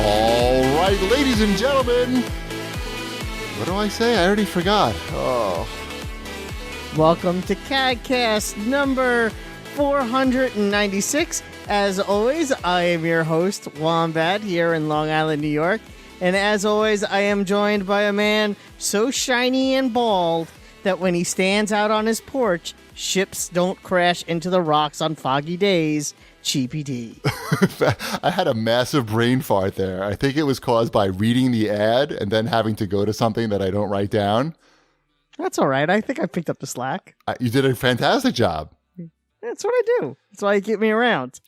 All right, ladies and gentlemen. What do I say? I already forgot. Oh. Welcome to CAGCast number 496. As always, I am your host, Wombat, here in Long Island, New York. And as always, I am joined by a man so shiny and bald that when he stands out on his porch, ships don't crash into the rocks on foggy days. CheapyD. I had a massive brain fart there. I think it was caused by reading the ad and then having to go to something that I don't write down. That's all right. I think I picked up the slack. You did a fantastic job. That's what I do. That's why you get me around.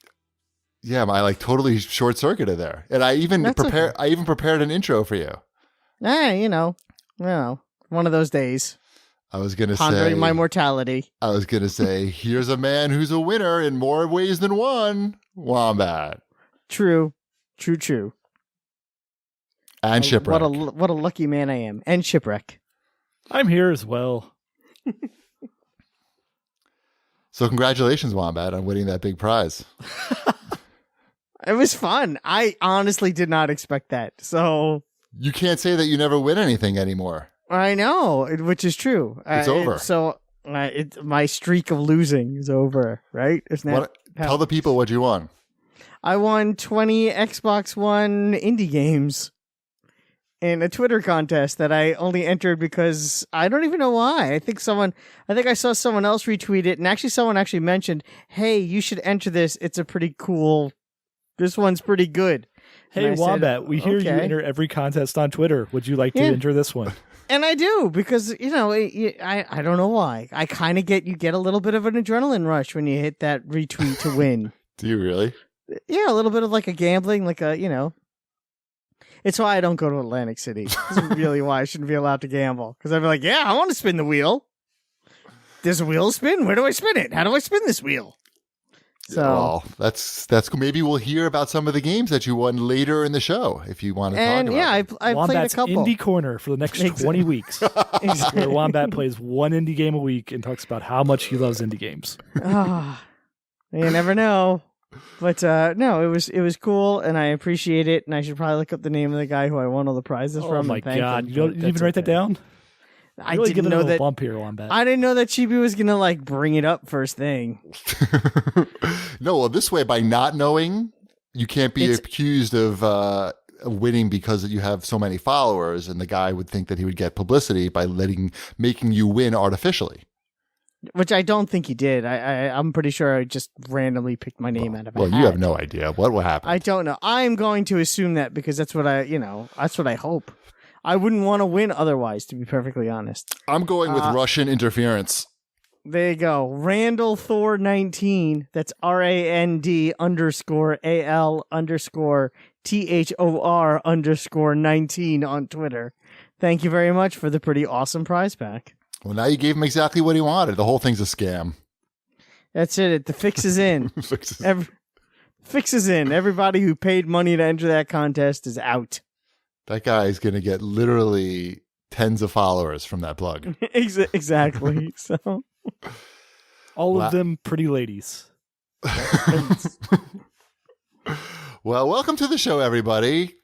Yeah, I totally short-circuited there. And I even prepared an intro for you. You know, one of those days. I was going to say... Pondering my mortality. I was going to say, here's a man who's a winner in more ways than one. Wombat. True. And Shipwreck. What a lucky man I am. And Shipwreck. I'm here as well. So congratulations, Wombat, on winning that big prize. It was fun. I honestly did not expect that. So... You can't say that you never win anything anymore. I know, which is true. It's over. My streak of losing is over, right? Tell the people what you won. I won 20 Xbox One indie games in a Twitter contest that I only entered because I don't even know why. I think I saw someone else retweet it, and actually someone actually mentioned, hey, you should enter this. It's a pretty cool... This one's pretty good. Hey, Wombat, we hear you enter every contest on Twitter. Would you like to enter this one? And I do, because, I don't know why. I kind of get a little bit of an adrenaline rush when you hit that retweet to win. Do you really? Yeah, a little bit of like a gambling, It's why I don't go to Atlantic City. This is really why I shouldn't be allowed to gamble. Because I'd be like, yeah, I want to spin the wheel. There's a wheel to spin. Where do I spin it? How do I spin this wheel? So well, that's maybe we'll hear about some of the games that you won later in the show if you want to talk about. And yeah, I played a couple. Indie Corner for the next 20 weeks. Where Wombat plays one indie game a week and talks about how much he loves indie games. You never know. But no, it was cool, and I appreciate it. And I should probably look up the name of the guy who I won all the prizes from. Oh my God! You didn't even write that down? I didn't know that. Bump here, Wombat. I didn't know that Chibi was gonna bring it up first thing. No, well, this way by not knowing, you can't be accused of winning because you have so many followers, and the guy would think that he would get publicity by making you win artificially. Which I don't think he did. I'm pretty sure I just randomly picked my name out of a hat. Well, you have no idea what will happen. I don't know. I'm going to assume that because that's what that's what I hope. I wouldn't want to win otherwise, to be perfectly honest. I'm going with Russian interference. There you go. Randall Thor 19. That's RAND_AL_THOR_19 on Twitter. Thank you very much for the pretty awesome prize pack. Well, now you gave him exactly what he wanted. The whole thing's a scam. That's it. The fix is in. Fix is in. Everybody who paid money to enter that contest is out. That guy is going to get literally tens of followers from that plug. Exactly. So, all of them pretty ladies. Well, welcome to the show, everybody.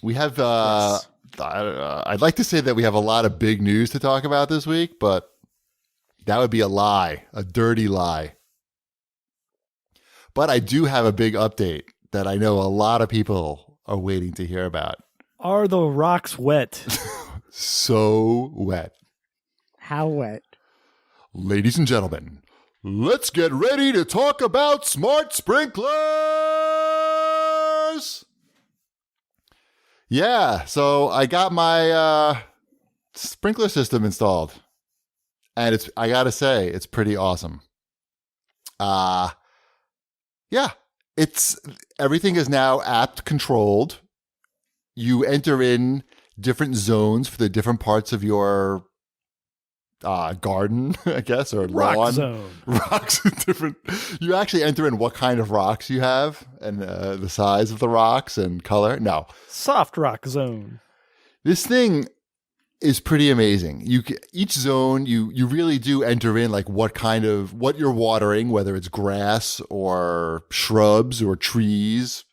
We have, I'd like to say that we have a lot of big news to talk about this week, but that would be a lie, a dirty lie. But I do have a big update that I know a lot of people are waiting to hear about. Are the rocks wet? So wet. How wet? Ladies and gentlemen, let's get ready to talk about smart sprinklers. Yeah, so I got my sprinkler system installed, and I gotta say, it's pretty awesome. Yeah, everything is now app controlled. You enter in different zones for the different parts of your garden, I guess, or rock lawn. Zone. Rocks, different. You actually enter in what kind of rocks you have and the size of the rocks and color. No, soft rock zone. This thing is pretty amazing. Each zone you really do enter in like what you're watering, whether it's grass or shrubs or trees.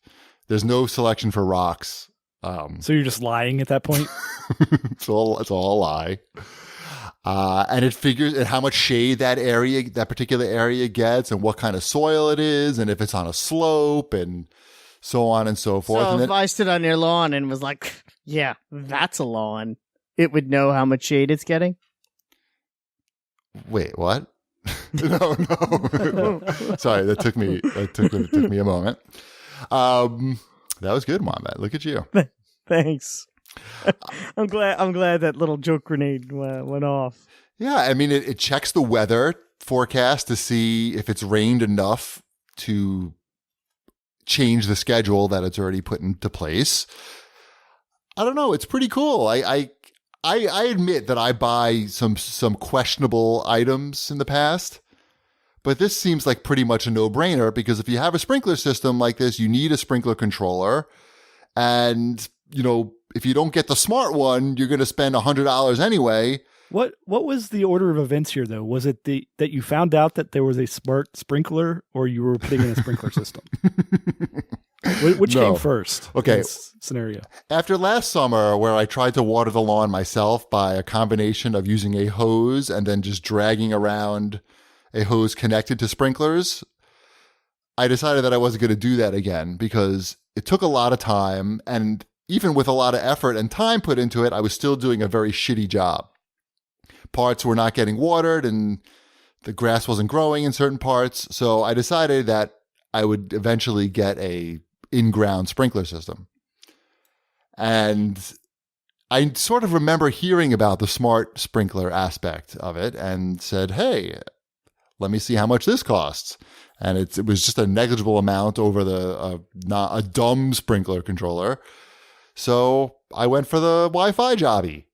There's no selection for rocks. So you're just lying at that point? It's all a lie. And it figures and how much shade that particular area gets, and what kind of soil it is, and if it's on a slope, and so on and so forth. So and if I stood on your lawn and was like, yeah, that's a lawn, it would know how much shade it's getting? Wait, what? No. Sorry, that took me a moment. That was good, Wombat. Look at you. Thanks. I'm glad that little joke grenade went off. Yeah, I mean, it checks the weather forecast to see if it's rained enough to change the schedule that it's already put into place. I don't know. It's pretty cool. I admit that I buy some questionable items in the past, but this seems like pretty much a no-brainer, because if you have a sprinkler system like this, you need a sprinkler controller. And, if you don't get the smart one, you're going to spend $100 anyway. What was the order of events here, though? Was it that you found out that there was a smart sprinkler, or you were putting in a sprinkler system? Which came first? Okay. In this scenario. After last summer, where I tried to water the lawn myself by a combination of using a hose and then just dragging around a hose connected to sprinklers, I decided that I wasn't going to do that again, because it took a lot of time, and even with a lot of effort and time put into it, I was still doing a very shitty job. Parts were not getting watered, and the grass wasn't growing in certain parts. So I decided that I would eventually get a in-ground sprinkler system. And I sort of remember hearing about the smart sprinkler aspect of it and said, hey, let me see how much this costs. And it was just a negligible amount over not a dumb sprinkler controller. So I went for the Wi-Fi jobby.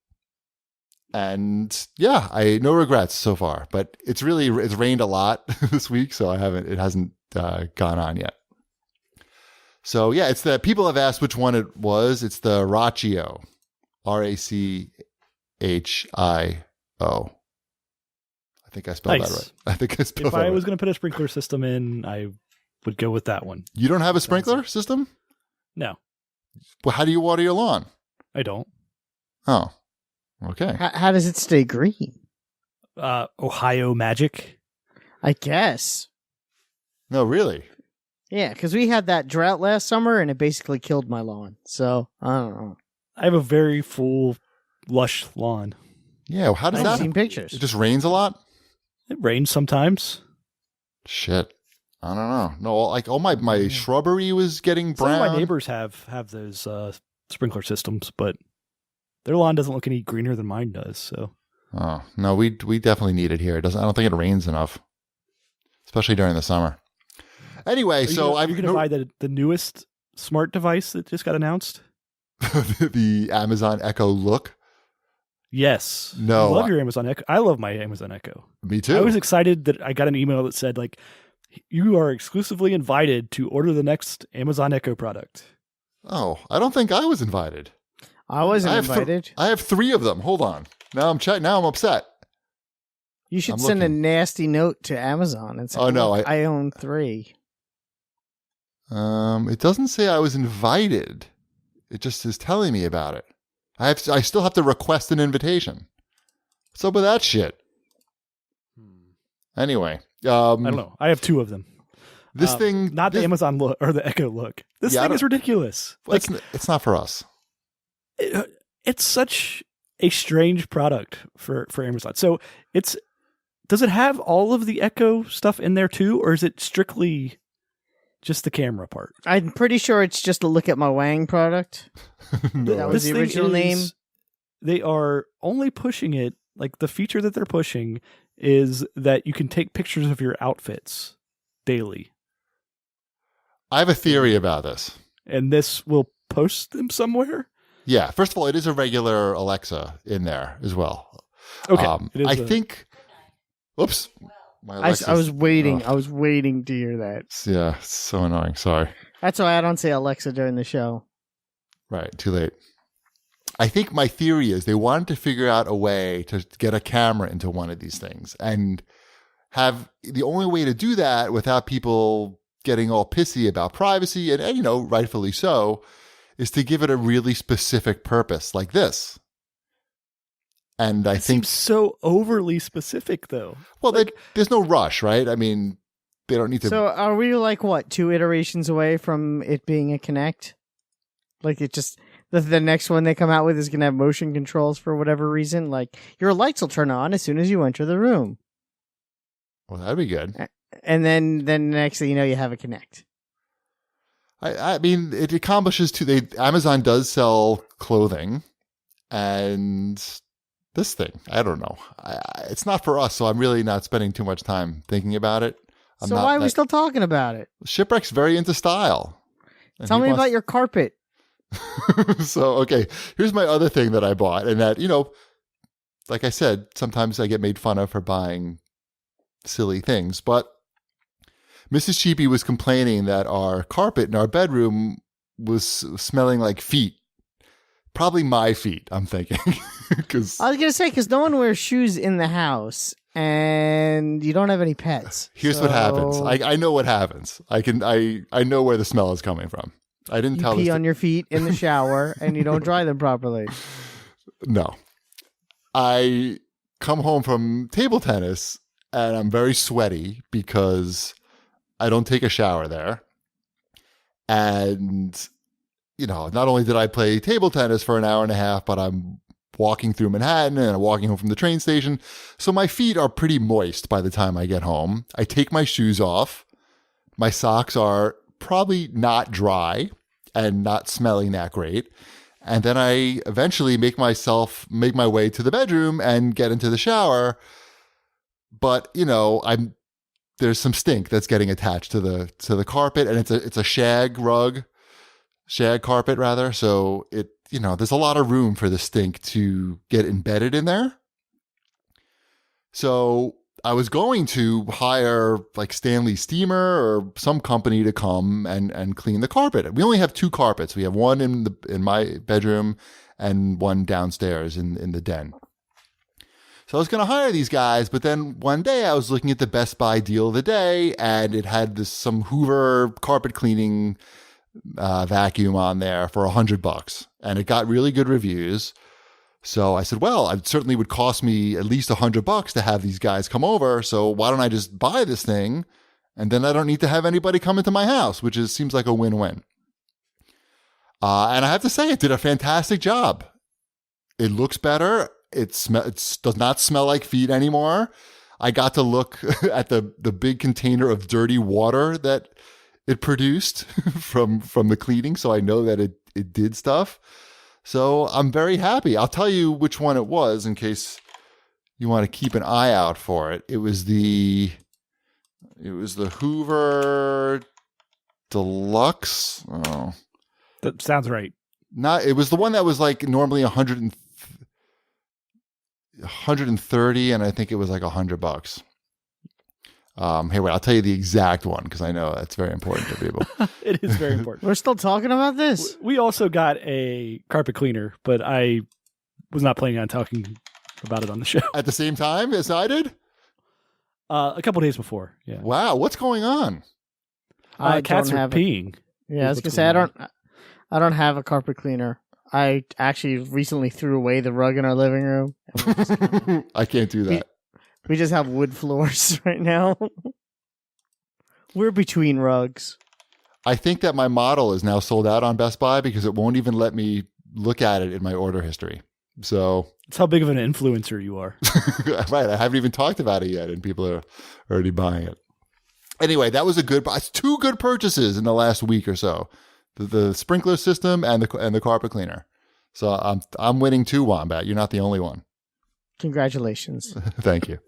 And yeah, no regrets so far. But it's rained a lot this week, so it hasn't gone on yet. So yeah, people have asked which one it was. It's the Rachio, Rachio. I think I spelled that right. I think I spelled that right. If I was going to put a sprinkler system in, I would go with that one. You don't have a sprinkler system? No. Well, how do you water your lawn? I don't. Oh, okay. How does it stay green? Ohio magic? I guess. No, really? Yeah, because we had that drought last summer, and it basically killed my lawn. So, I don't know. I have a very full, lush lawn. Yeah, well, how does that? I've seen pictures. It just rains a lot? It rains sometimes. Shit. I don't know. No, like all my shrubbery was getting brown. Some of my neighbors have those sprinkler systems, but their lawn doesn't look any greener than mine does. So. Oh no, we definitely need it here. I don't think it rains enough, especially during the summer. Anyway, are you going to buy the newest smart device that just got announced? The Amazon Echo Look. Yes. No. I love your Amazon Echo. I love my Amazon Echo. Me too. I was excited that I got an email that said, like, you are exclusively invited to order the next Amazon Echo product. Oh, I don't think I was invited. I wasn't invited. I have 3 of them. Hold on. Now I'm upset. You should send a nasty note to Amazon and say, "Oh no, I own 3." It doesn't say I was invited. It just is telling me about it. I still have to request an invitation. What's up with that shit? Anyway, I don't know. I have 2 of them. This thing, not the Amazon Look or the Echo Look. This thing is ridiculous. Well, it's not for us. It's such a strange product for Amazon. So does it have all of the Echo stuff in there too, or is it strictly just the camera part? I'm pretty sure it's just a Look at My Wang product. No. That was the original name. They are only pushing it, like the feature that they're pushing is that you can take pictures of your outfits daily. I have a theory about this. And this will post them somewhere? Yeah. First of all, it is a regular Alexa in there as well. Okay. I think... Oops. I was waiting. I was waiting to hear that. Yeah. It's so annoying. Sorry. That's why I don't say Alexa during the show. Right. Too late. I think my theory is they wanted to figure out a way to get a camera into one of these things and have the only way to do that without people getting all pissy about privacy, and rightfully so, is to give it a really specific purpose like this. And I think seems so overly specific, though. Well, there's no rush, right? I mean, they don't need to. So are we like what, 2 iterations away from it being a Kinect? Like it just the next one they come out with is going to have motion controls for whatever reason. Like your lights will turn on as soon as you enter the room. Well, that'd be good. And then the next thing you know, you have a Kinect. I mean, it accomplishes Amazon does sell clothing, and this thing, I don't know. It's not for us, so I'm really not spending too much time thinking about it. So why are we still talking about it? Shipwreck's very into style. Tell me about your carpet. So, okay, here's my other thing that I bought, and that, like I said, sometimes I get made fun of for buying silly things, but Mrs. Cheapy was complaining that our carpet in our bedroom was smelling like feet. Probably my feet, I'm thinking. I was going to say, because no one wears shoes in the house, and you don't have any pets. Here's what happens. I know what happens. I know where the smell is coming from. I didn't tell you pee on your feet in the shower, and you don't dry them properly. No. I come home from table tennis, and I'm very sweaty because I don't take a shower there. And, not only did I play table tennis for an hour and a half, but I'm walking through Manhattan and I'm walking home from the train station. So my feet are pretty moist by the time I get home. I take my shoes off. My socks are probably not dry and not smelling that great. And then I eventually make my way to the bedroom and get into the shower. But, there's some stink that's getting attached to the carpet, and it's a shag carpet rather. So there's a lot of room for the stink to get embedded in there. So I was going to hire like Stanley Steamer or some company to come and clean the carpet. We only have 2 carpets. We have one in my bedroom and one downstairs in the den. So I was going to hire these guys, but then one day I was looking at the Best Buy deal of the day, and it had some Hoover carpet cleaning vacuum on there for $100, and it got really good reviews. So I said, well, it certainly would cost me at least $100 to have these guys come over. So why don't I just buy this thing, and then I don't need to have anybody come into my house, which seems like a win-win. And I have to say, it did a fantastic job. It looks better. It does not smell like feet anymore. I got to look at the big container of dirty water that it produced from the cleaning, so I know that it did stuff. So I'm very happy. I'll tell you which one it was in case you want to keep an eye out for it. It was the Hoover Deluxe. Oh, that sounds right. It was the one that was like normally 130, and I think it was like $100. Hey, wait, I'll tell you the exact one because I know that's very important to people. It is very important. We're still talking about this. We also got a carpet cleaner, but I was not planning on talking about it on the show. At the same time as I did? A couple days before, yeah. Wow, what's going on? Cats are peeing. Yeah, I was going to say, I don't have a carpet cleaner. I actually recently threw away the rug in our living room. I can't do that. We just have wood floors right now. We're between rugs. I think that my model is now sold out on Best Buy because it won't even let me look at it in my order history. So that's how big of an influencer you are. Right. I haven't even talked about it yet, and people are already buying it. Anyway, that was 2 good purchases in the last week or so. The sprinkler system and the carpet cleaner. So I'm winning too, Wombat. You're not the only one. Congratulations. Thank you.